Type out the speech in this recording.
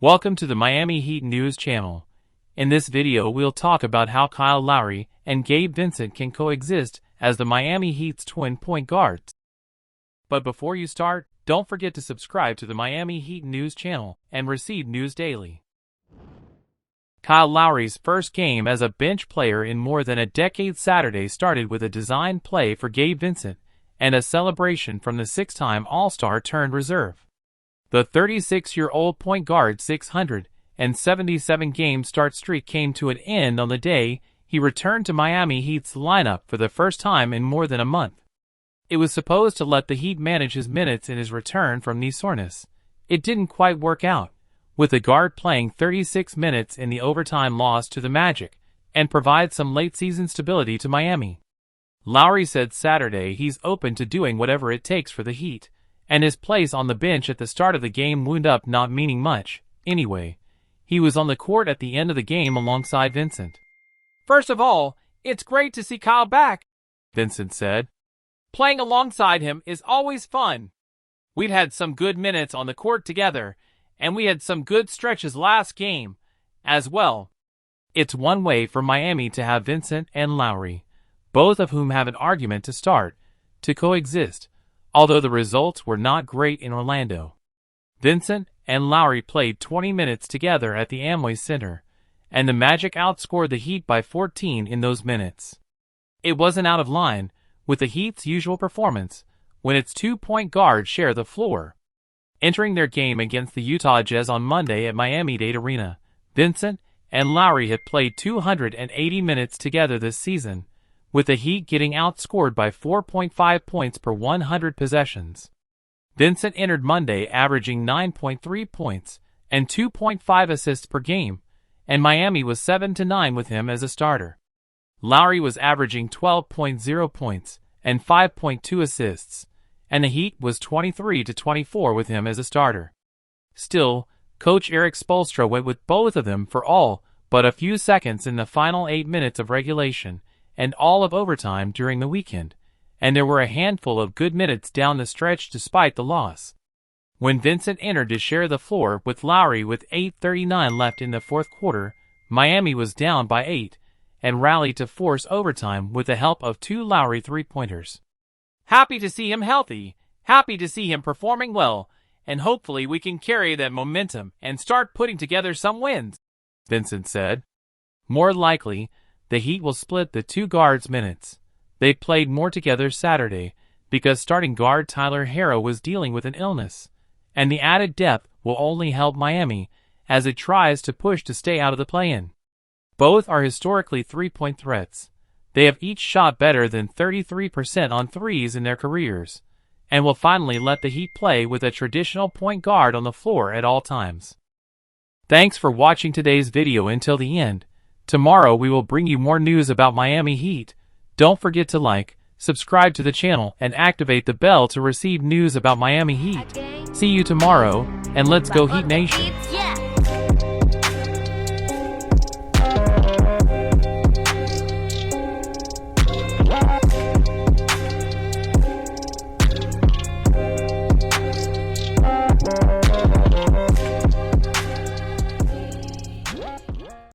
Welcome to the Miami Heat News channel. In this video we'll talk about how Kyle Lowry and Gabe Vincent can coexist as the Miami Heat's twin point guards. But before you start, don't forget to subscribe to the Miami Heat News channel and receive news daily. Kyle Lowry's first game as a bench player in more than a decade Saturday started with a designed play for Gabe Vincent and a celebration from the six-time All-Star turned reserve. The 36-year-old point guard's 677-game start streak came to an end on the day he returned to Miami Heat's lineup for the first time in more than a month. It was supposed to let the Heat manage his minutes in his return from knee soreness. It didn't quite work out, with the guard playing 36 minutes in the overtime loss to the Magic, and provide some late-season stability to Miami. Lowry said Saturday he's open to doing whatever it takes for the Heat, and his place on the bench at the start of the game wound up not meaning much. Anyway, he was on the court at the end of the game alongside Vincent. "First of all, it's great to see Kyle back," Vincent said. "Playing alongside him is always fun. We've had some good minutes on the court together, and we had some good stretches last game as well." It's one way for Miami to have Vincent and Lowry, both of whom have an argument to start, to coexist, although the results were not great in Orlando. Vincent and Lowry played 20 minutes together at the Amway Center, and the Magic outscored the Heat by 14 in those minutes. It wasn't out of line with the Heat's usual performance when its two-point guards share the floor. Entering their game against the Utah Jazz on Monday at Miami-Dade Arena, Vincent and Lowry had played 280 minutes together this season, with the Heat getting outscored by 4.5 points per 100 possessions. Vincent entered Monday averaging 9.3 points and 2.5 assists per game, and Miami was 7-9 with him as a starter. Lowry was averaging 12.0 points and 5.2 assists, and the Heat was 23-24 with him as a starter. Still, Coach Erik Spoelstra went with both of them for all but a few seconds in the final 8 minutes of regulation and all of overtime during the weekend, and there were a handful of good minutes down the stretch despite the loss. When Vincent entered to share the floor with Lowry with 8:39 left in the fourth quarter, Miami was down by 8 and rallied to force overtime with the help of two Lowry three-pointers. "Happy to see him healthy, happy to see him performing well, and hopefully we can carry that momentum and start putting together some wins," Vincent said. More likely, the Heat will split the two guards' minutes. They played more together Saturday because starting guard Tyler Herro was dealing with an illness, and the added depth will only help Miami as it tries to push to stay out of the play-in. Both are historically three-point threats. They have each shot better than 33% on threes in their careers, and will finally let the Heat play with a traditional point guard on the floor at all times. Thanks for watching today's video until the end. Tomorrow we will bring you more news about Miami Heat. Don't forget to like, subscribe to the channel, and activate the bell to receive news about Miami Heat. See you tomorrow, and let's go Heat Nation!